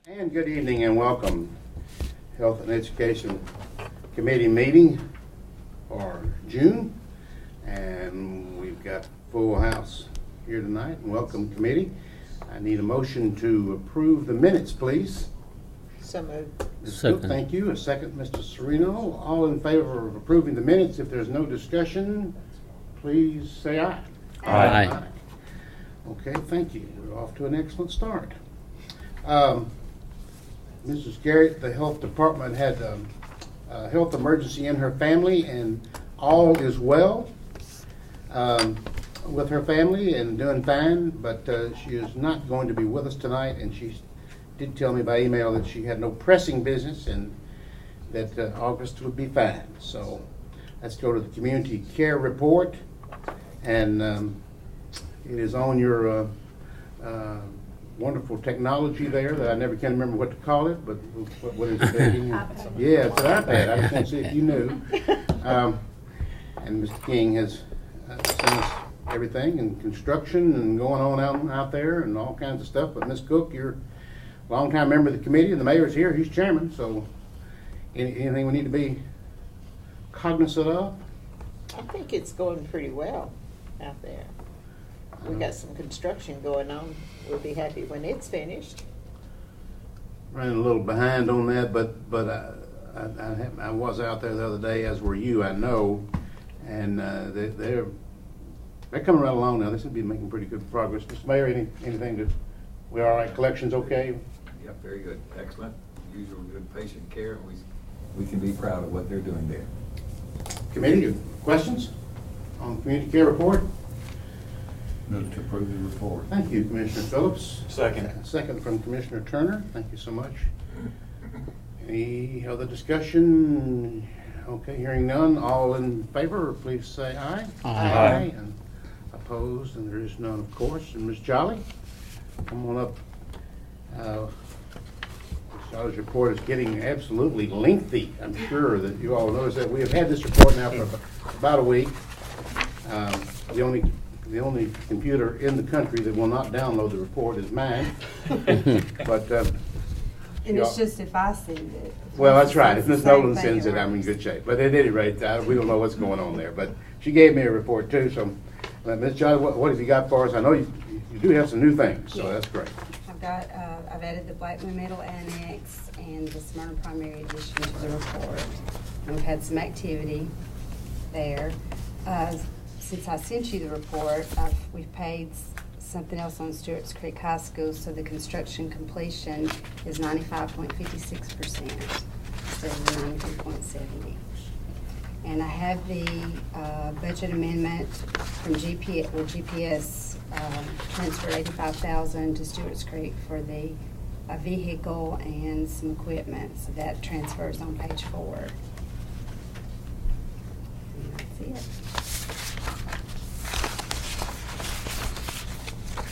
And good evening and welcome. Health and Education Committee meeting for June. And we've got full house here tonight. Welcome, committee. I need a motion to approve the minutes, please. So moved. Second. Thank you. A second, Mr. Sereno. All in favor of approving the minutes. If there's no discussion, please say aye. Aye. Okay, thank you. We're off to an excellent start. Mrs. Garrett, the health department had a health emergency in her family, and all is well with her family and doing fine, but she is not going to be with us tonight, and she did tell me by email that she had no pressing business and that August would be fine. So let's go to the community care report, and it is on your wonderful technology there that I never can remember what to call it, but what is it? Yeah, it's an iPad. I just want to see if you knew. And Mr. King has sent us everything and construction and going on out there and all kinds of stuff. But Ms. Cook, you're a long-time member of the committee, and the mayor's here. He's chairman. So anything we need to be cognizant of? I think it's going pretty well out there. We got some construction going on. We'll be happy when it's finished. Running a little behind on that, but I was out there the other day, as were you, I know, and they're coming right along now. They seem to be making pretty good progress. Mr. Mayor, anything that we all right? Collections okay? Yeah, very good, excellent. Usual good patient care. We can be proud of what they're doing there. Committee, questions on the community care report? Move to approve the report. Thank you, Commissioner Phillips. Second. Second from Commissioner Turner. Thank you so much. Any other discussion? Okay, hearing none. All in favor, please say aye. Aye. And opposed, and there is none, of course. And Ms. Jolly, come on up. Ms. Jolly's report is getting absolutely lengthy. I'm sure that you all noticed that. We have had this report now for about a week. The only computer in the country that will not download the report is mine. But and it's just if I send it. well, that's right. If Ms. Nolan Same sends thing it, I'm in works. good shape. But at any rate, we don't know what's going on there. But she gave me a report too. So, Ms. Jolly, what have you got for us? I know you do have some new things, so that's great. I've added the Blackman Middle Annex and the Smyrna Primary addition to the report. And we've had some activity there. Since I sent you the report, we've paid something else on Stewart's Creek High School, so the construction completion is 95.56% instead of 92.70%. And I have the budget amendment from GPS transferred $85,000 to Stewart's Creek for the vehicle and some equipment, so that transfers on page 4. And that's it.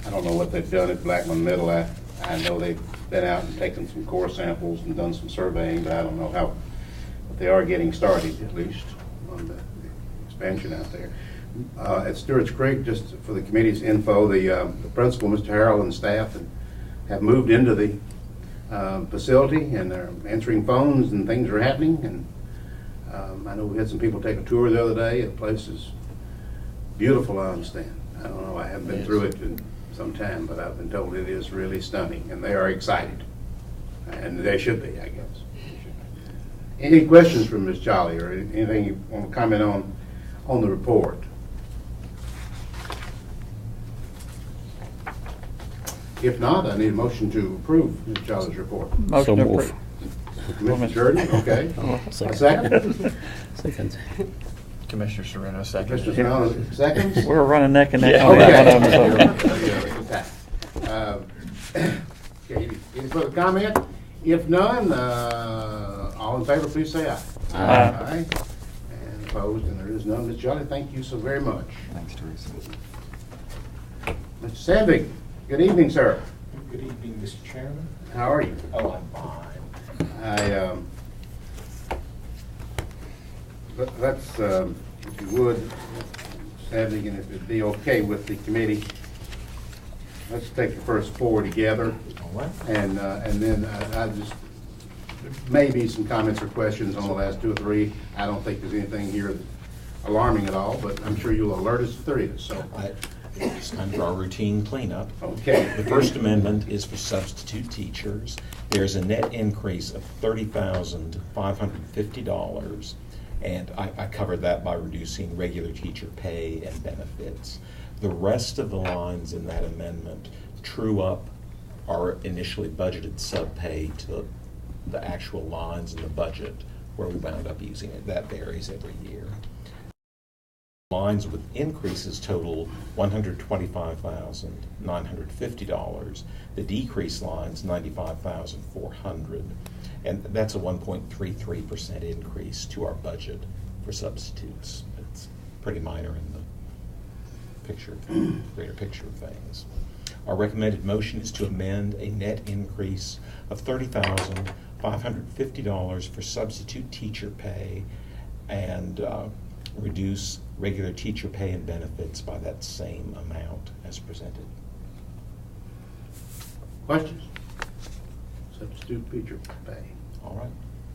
I don't know what they've done at Blackman Middle. I know they've been out and taken some core samples and done some surveying, but I don't know but they are getting started, at least, on the expansion out there. At Stewart's Creek, just for the committee's info, the principal, Mr. Harrell, and staff have moved into the facility, and they're answering phones, and things are happening. And I know we had some people take a tour the other day. The place is beautiful, I understand. I don't know, I haven't been through it in some time, but I've been told it is really stunning, and they are excited. And they should be, I guess. Any questions from Ms. Jolly, or anything you want to comment on the report? If not, I need a motion to approve Ms. Jolly's report. So move. Commissioner Jordan, okay. A second? Second. Commissioner Sereno, second. Mr. Smiley, seconds? We're running neck and neck on that one. Okay, any further comment? If none, all in favor, please say aye. Aye. And opposed, and there is none. Ms. Jolly, thank you so very much. Thanks, Teresa. Mr. Sandvik, good evening, sir. Good evening, Mr. Chairman. How are you? Oh, I'm fine. Let's, if you would, Sandvik, and if it'd be okay with the committee, let's take the first 4 together. All right. And then I just, maybe some comments or questions on the last 2 or 3. I don't think there's anything here alarming at all, but I'm sure you'll alert us if there is, so. It's kind of our routine cleanup. Okay. The First Amendment is for substitute teachers. There's a net increase of $30,550, and I covered that by reducing regular teacher pay and benefits. The rest of the lines in that amendment true up our initially budgeted sub-pay to the actual lines in the budget where we wound up using it. That varies every year. Lines with increases total $125,950. The decrease lines $95,400, and that's a 1.33% increase to our budget for substitutes. It's pretty minor in the picture, greater picture of things. Our recommended motion is to amend a net increase of $30,550 for substitute teacher pay and reduce regular teacher pay and benefits by that same amount as presented. Questions? Substitute teacher pay. All right.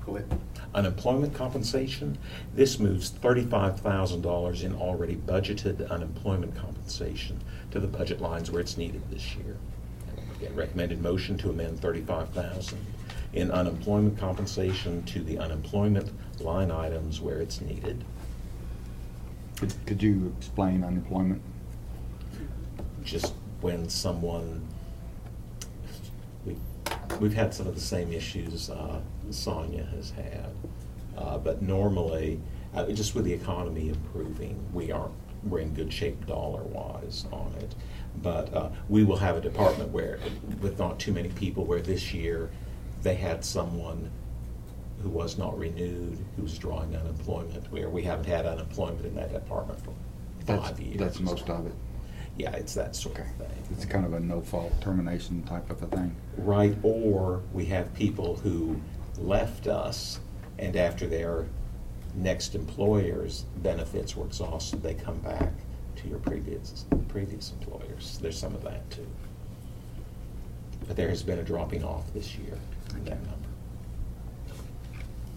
Go ahead. Unemployment compensation. This moves $35,000 in already budgeted unemployment compensation to the budget lines where it's needed this year. And again, recommended motion to amend $35,000 in unemployment compensation to the unemployment line items where it's needed. Could you explain unemployment? Just when someone, we've had some of the same issues Sonia has had, but normally, just with the economy improving, we're in good shape dollar-wise on it. But we will have a department where, with not too many people, where this year they had someone who was not renewed, who was drawing unemployment, where we haven't had unemployment in that department for 5 years. That's most of it. Yeah, it's that sort of thing. It's kind of a no-fault termination type of a thing. Right, or we have people who left us, and after their next employer's benefits were exhausted, they come back to your previous employers. There's some of that too. But there has been a dropping off this year in that number.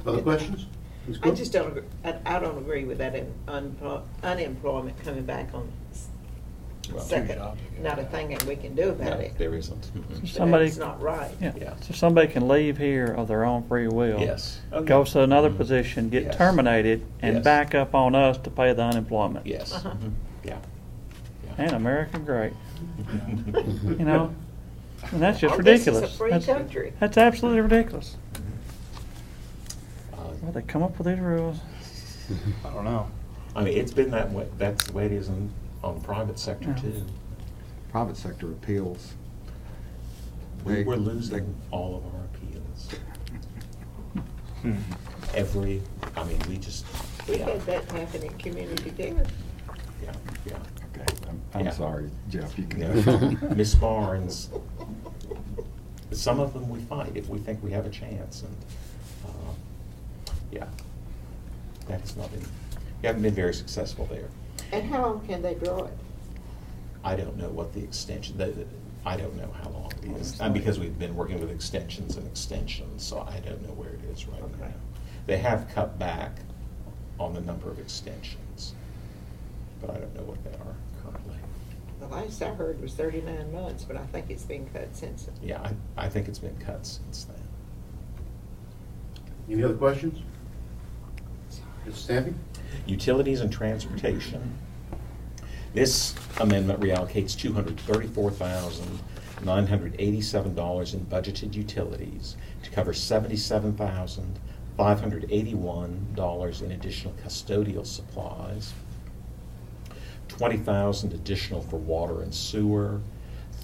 Other questions? Ms. I Cook? just don't, I don't agree with that unemployment coming back on Well, second. Not a thing that we can do about No, it. there isn't. But Somebody- It's not right. Yeah. Yeah. So somebody can leave here of their own free will. Yes. Go to another Mhm. position, get Yes. terminated, and Yes. back up on us to pay the unemployment. Yes. Uh-huh. Yeah. And American great. You know? And that's just Oh, this is a ridiculous. free That's- country. That's absolutely ridiculous. Uh, Well, they come up with these rules. I don't know. I mean, it's been that way. That's the way it is on the private sector Yeah. too. Private sector appeals. We were losing all of our appeals. We just, We yeah, had that happen in community care. yeah. Okay, I'm Yeah. sorry, Jeff, you can. Yeah. Miss Barnes, some of them we fight if we think we have a chance, and, yeah. That's not been, we haven't been very successful there. And how long can they draw it? I don't know what the extension, I don't know how long it is, because we've been working with extensions and extensions, so I don't know where it is right now. Okay. They have cut back on the number of extensions, but I don't know what they are currently. The last I heard was 39 months, but I think it's been cut since then. Yeah, I think it's been cut since then. Any other questions? Mr. Stampy? Utilities and transportation. This amendment reallocates $234,987 in budgeted utilities to cover $77,581 in additional custodial supplies, $20,000 additional for water and sewer,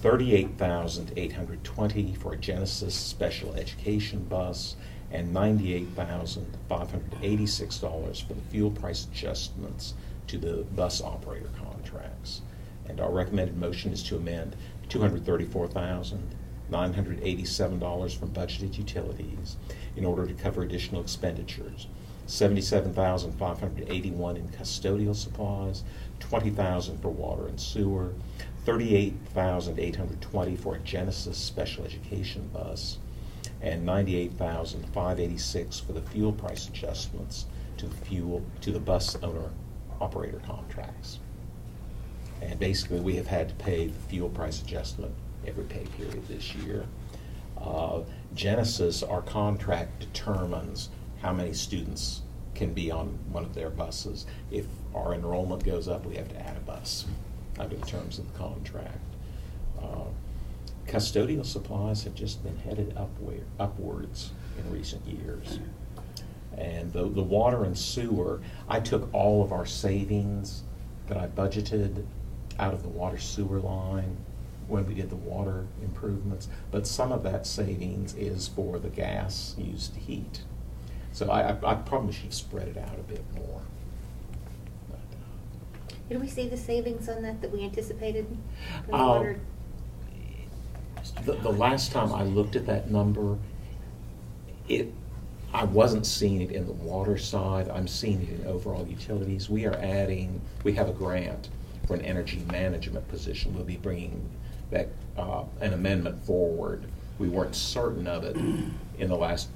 $38,820 for a Genesis special education bus, and $98,586 for the fuel price adjustments to the bus operator contracts. And our recommended motion is to amend $234,987 from budgeted utilities in order to cover additional expenditures. $77,581 in custodial supplies, $20,000 for water and sewer, $38,820 for a Genesis special education bus, and $98,586 for the fuel price adjustments to the bus owner operator contracts. And basically, we have had to pay the fuel price adjustment every pay period this year. Genesis, our contract determines how many students can be on one of their buses. If our enrollment goes up, we have to add a bus under the terms of the contract. Custodial supplies have just been headed upwards in recent years. And the water and sewer, I took all of our savings that I budgeted out of the water sewer line when we did the water improvements, but some of that savings is for the gas used to heat. So I probably should have spread it out a bit more. Did we see the savings on that we anticipated? For the Um, water? The last time I looked at that number, I wasn't seeing it in the water side. I'm seeing it in overall utilities. We have a grant for an energy management position. We'll be bringing that an amendment forward. We weren't certain of it in the last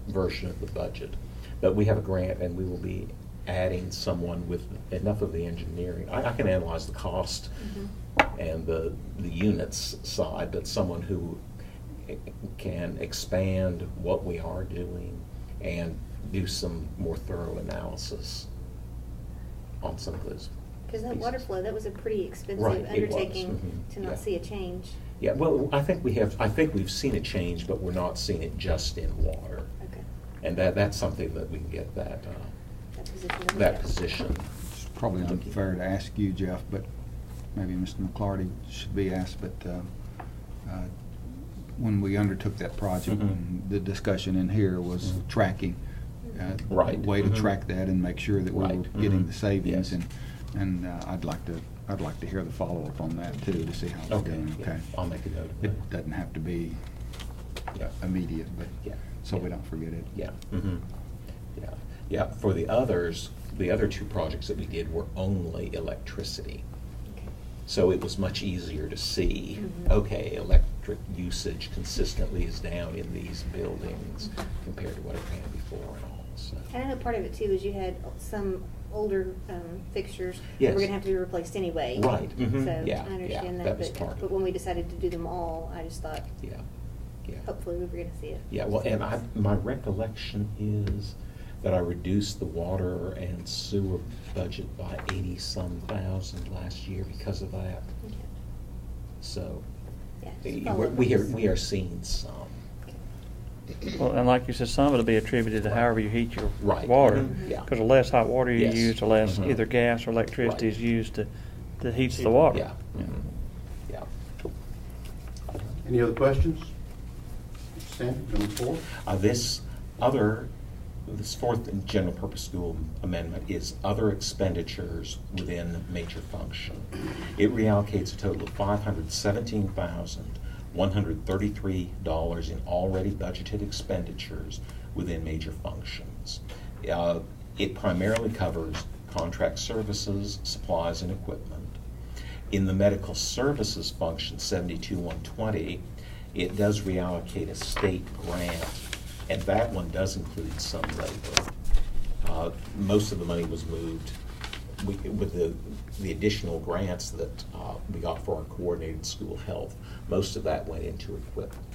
version of the budget, but we have a grant, and we will be adding someone with enough of the engineering. I can analyze the cost and the units side, but someone who can expand what we are doing and do some more thorough analysis on some of those. Because that water flow, that was a pretty expensive Right, it was. undertaking to not Yeah. see a change. Yeah, well, I think we've seen a change, but we're not seeing it just in water. Okay. And that's something that we can get that That position. that position. It's probably unfair to ask you, Jeff, but maybe Mr. McClarty should be asked, but when we undertook that project, Mhm. the discussion in here was tracking. Right. Way to Mhm. track that and make sure that we were Right. getting Mhm. the savings, Yes. and I'd like to hear the follow-up on that too, to see how it's Okay, going, yeah, okay? I'll make a note of It that. doesn't have to be Yeah. immediate, but, Yeah. so we Yeah. don't forget it. Yeah. Yeah. Yeah, for the other two projects that we did were only electricity. Okay. So it was much easier to see, Mhm. okay, electric usage consistently is down in these buildings compared to what it ran before and all, so. And I know part of it too is you had some older fixtures that Yes. were gonna have to be replaced anyway. Right, mhm, So yeah, I understand yeah, that, that was part of but it. when we decided to do them all, I just thought, Yeah, yeah. hopefully we were gonna see it. Yeah, well, and my recollection is that I reduced the water and sewer budget by 80-some thousand last year because of that. Okay. So, Yeah, just follow up we with this. are seeing some. Well, and like you said, some of it'll be attributed to however you heat your Right. water. Mhm. Yeah. Because the less hot water you Yes. use, the less Mhm. either gas or electricity Right. is used that heats the water. Yeah. Mhm. Yeah. Any other questions? Sandy, number 4? This fourth general purpose school amendment is other expenditures within major function. It reallocates a total of $517,133 in already budgeted expenditures within major functions. It primarily covers contract services, supplies, and equipment. In the medical services function, 72,120, it does reallocate a state grant, and that one does include some labor. Most of the money was moved with the additional grants that we got for our coordinated school health. Most of that went into equipment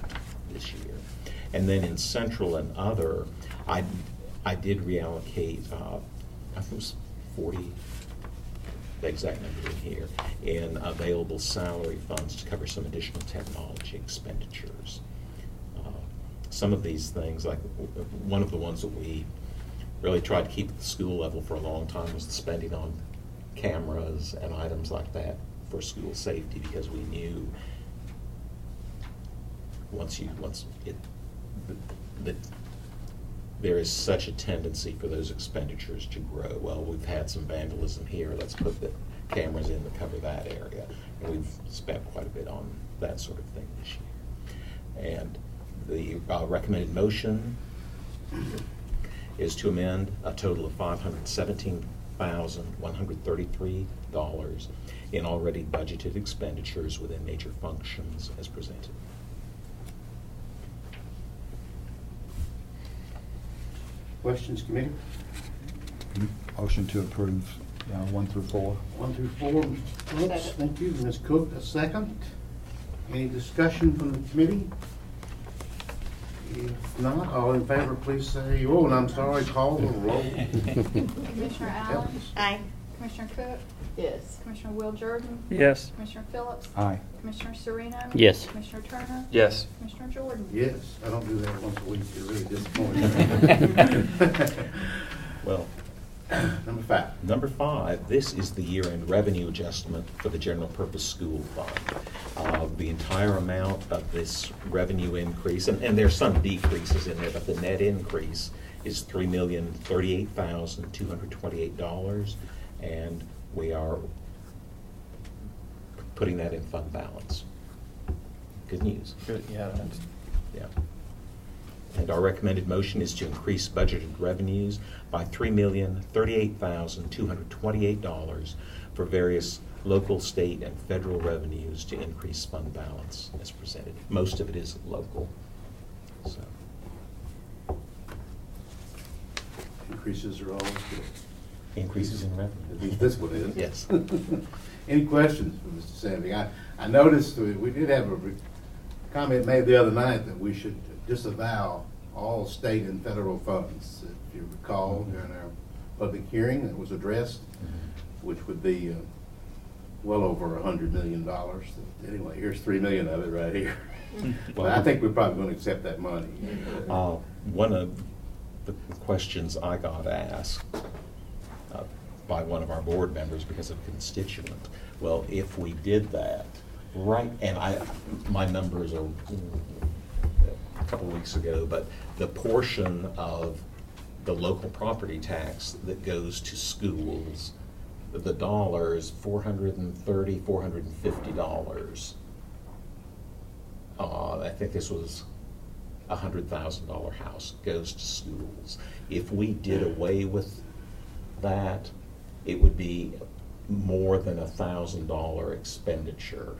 this year. And then in central and other, I did reallocate, I think it was 40, the exact number in here, in available salary funds to cover some additional technology expenditures. Some of these things, like one of the ones that we really tried to keep at the school level for a long time was the spending on cameras and items like that for school safety, because we knew there is such a tendency for those expenditures to grow. Well, we've had some vandalism here, let's put the cameras in to cover that area. And we've spent quite a bit on that sort of thing this year. And the recommended motion is to amend a total of $517,133 $133 in already budgeted expenditures within major functions as presented. Questions, committee? Motion to approve 1 through 4. 1 through 4, Mr. Phillips, Second. thank you. Ms. Cook, a second. Any discussion from the committee? If not, all in favor, please say, oh, and I'm sorry, call the roll. Commissioner Allen? Aye. Commissioner Cook? Yes. Commissioner Will Jordan? Yes. Commissioner Phillips? Aye. Commissioner Sereno? Yes. Commissioner Turner? Yes. Commissioner Jordan? Yes, I don't do that once a week, you're really disappointed. Well, Number 5. number 5, this is the year-end revenue adjustment for the general purpose school fund. The entire amount of this revenue increase, and there's some decreases in there, but the net increase is $3,038,228, and we are putting that in fund balance. Good news. Good, yeah, that's. Yeah. And our recommended motion is to increase budgeted revenues by $3,038,228 for various local, state, and federal revenues to increase fund balance as presented. Most of it is local. So, Increases are always good. increases in At revenue. least this one is. Yes. Any questions for Mr. Sandy? I noticed we did have a comment made the other night that we should disavow all state and federal funds. If you recall, during our public hearing that was addressed, which would be well over $100 million. Anyway, here's $3 million of it right here. But I think we're probably going to accept that money. One of the questions I got asked by one of our board members because of constituent, well, if we did that, right, and my numbers are a couple weeks ago, but the portion of the local property tax that goes to schools, the dollars, $430, $450. I think this was a $100,000 house goes to schools. If we did away with that, it would be more than $1,000 expenditure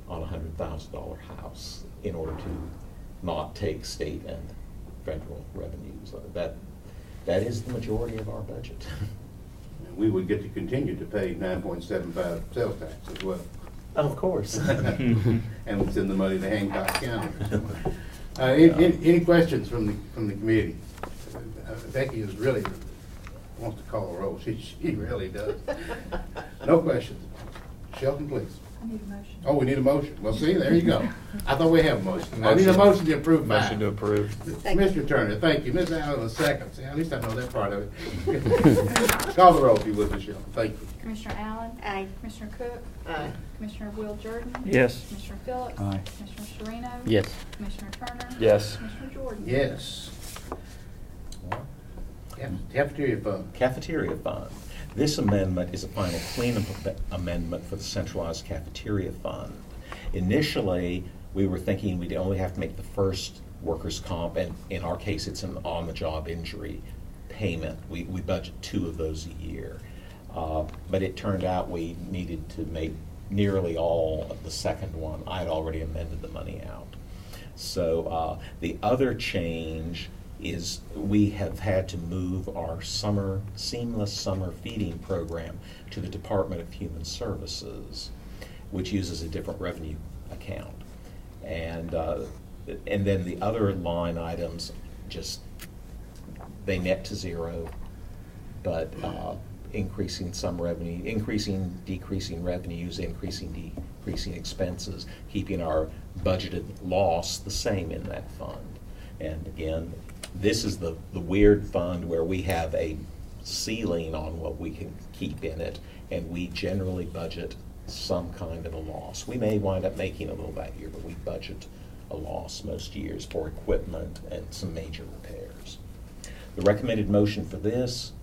on a $100,000 house in order to not take state and federal revenues. That is the majority of our budget. And we would get to continue to pay 9.75 sales tax as well. Of course. And it's in the money to Hancock County. Any questions from the committee? Becky is really wants to call a roll. She really does. No questions. Shelton, please. I need a motion. Oh, we need a motion. Well, see, there you go. I thought we have a motion. I need a motion to approve. Motion to approve. Mr. Turner, thank you. Ms. Allen, a second. See, at least I know that part of it. Call the roll, if you would, Michelle. Thank you. Commissioner Allen? Aye. Commissioner Cook? Aye. Commissioner Will Jordan? Yes. Commissioner Phillips? Aye. Commissioner Sereno? Yes. Commissioner Turner? Yes. Commissioner Jordan? Yes. Cafeteria fund. Cafeteria fund. This amendment is a final cleanup amendment for the centralized cafeteria fund. Initially, we were thinking we'd only have to make the first workers' comp, and in our case, it's an on-the-job injury payment. We budget 2 of those a year. But it turned out we needed to make nearly all of the second one. I had already amended the money out. So the other change is we have had to move our seamless summer feeding program to the Department of Human Services, which uses a different revenue account. And then the other line items just, they net to zero, but increasing some revenue, decreasing revenues, decreasing expenses, keeping our budgeted loss the same in that fund. And again, this is the weird fund where we have a ceiling on what we can keep in it, and we generally budget some kind of a loss. We may wind up making a little that year, but we budget a loss most years for equipment and some major repairs. The recommended motion for this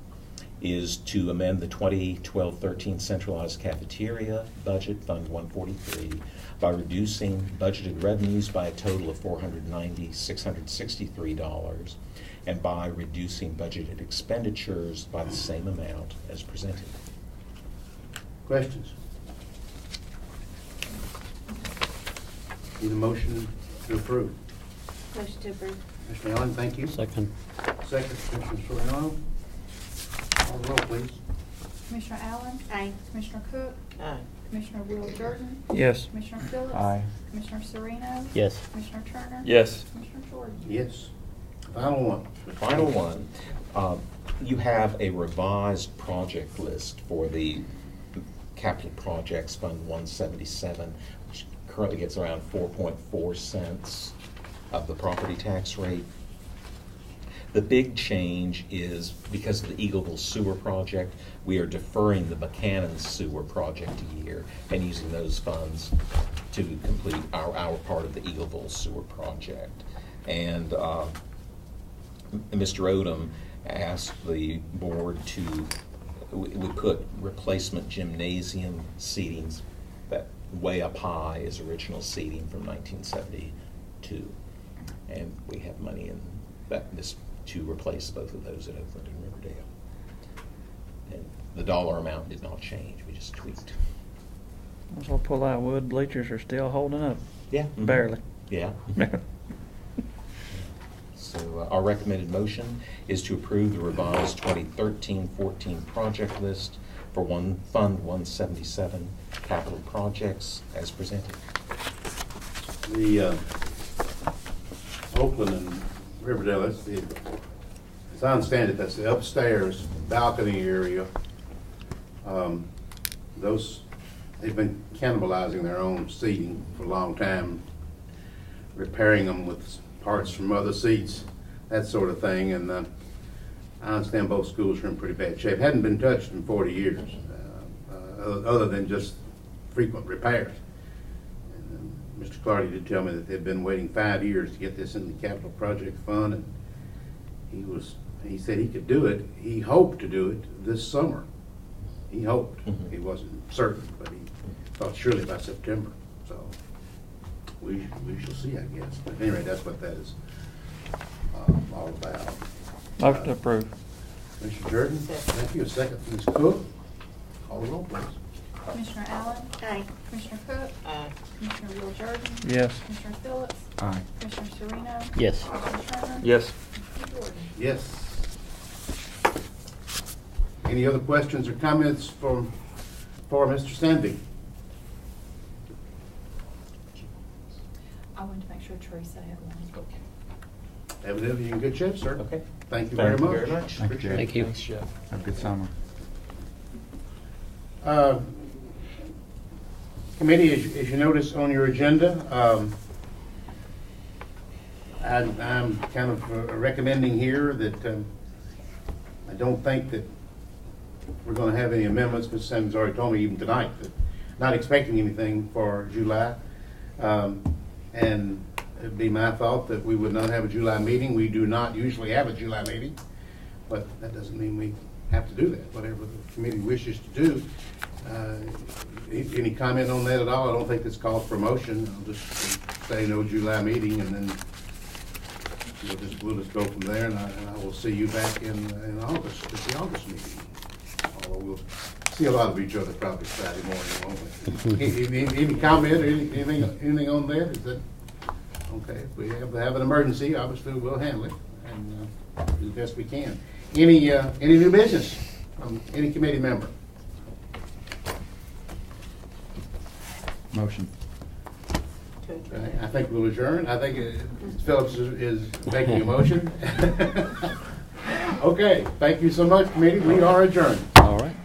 is to amend the 2012-13 centralized cafeteria budget, Fund 143, by reducing budgeted revenues by a total of $490,663, and by reducing budgeted expenditures by the same amount as presented. Questions? Need a motion to approve? Motion to approve. Commissioner Allen, thank you. Second. Second, Commissioner Soriano. Call the roll, please. Commissioner Allen? Aye. Commissioner Cook? Aye. Commissioner Will Jordan? Yes. Commissioner Phillips? Aye. Commissioner Sereno? Yes. Commissioner Turner? Yes. Commissioner Jordan? Yes. Final one. The final one, you have a revised project list for the Capital Projects Fund 177, which currently gets around 4.4 cents of the property tax rate. The big change is because of the Eagleville Sewer Project, we are deferring the Buchanan Sewer Project a year and using those funds to complete our part of the Eagleville Sewer Project. And Mr. Odom asked the board to, we put replacement gymnasium seatings that way up high is original seating from 1972. And we have money in this to replace both of those at Oakland and Riverdale. And the dollar amount did not change, we just tweaked. So pull-out wood bleachers are still holding up. Yeah. Barely. Yeah. So our recommended motion is to approve the revised 2013-14 project list for Fund 177 capital projects as presented. The Oakland and Riverdale, as I understand it, that's the upstairs balcony area. They've been cannibalizing their own seating for a long time, repairing them with parts from other seats, that sort of thing. And I understand both schools are in pretty bad shape. Hadn't been touched in 40 years, other than just frequent repairs. And Mr. Clardy did tell me that they've been waiting 5 years to get this in the capital project fund, and he said he could do it. He hoped to do it this summer. He hoped. Mhm. He wasn't certain, but he thought surely by September. So we shall see, I guess. But anyway, that's what that is all about. Motion to approve. Commissioner Jordan, thank you. A second from Ms. Cook. Call the roll, please. Commissioner Allen? Aye. Commissioner Cook? Aye. Commissioner Will Jordan? Yes. Commissioner Phillips? Aye. Commissioner Sereno? Yes. Commissioner Turner? Yes. Commissioner Jordan? Yes. Any other questions or comments for Mr. Stanby? I wanted to make sure Teresa had one. Evidently you're in good shape, sir. Okay. Thank you very much. Thank you very much. Thank you, Appreciate Jeff. Thank you. Thanks, Jeff. Have a good summer. Committee, as you notice on your agenda, I'm kind of recommending here that I don't think that we're going to have any amendments. Ms. Simmons already told me even tonight that not expecting anything for July. And it'd be my thought that we would not have a July meeting. We do not usually have a July meeting, but that doesn't mean we have to do that, whatever the committee wishes to do. Any comment on that at all? I don't think this calls for motion. I'll just say no July meeting, and then we'll just go from there, and I will see you back in August, at the August meeting. Although we'll see a lot of each other probably Friday morning, won't we? Any comment, anything on that? Is that okay? If we have an emergency, obviously we'll handle it and do the best we can. Any new business from any committee member? Motion. Okay, I think we'll adjourn. I think Phillips is making a motion. Okay, thank you so much, committee. We are adjourned. All right.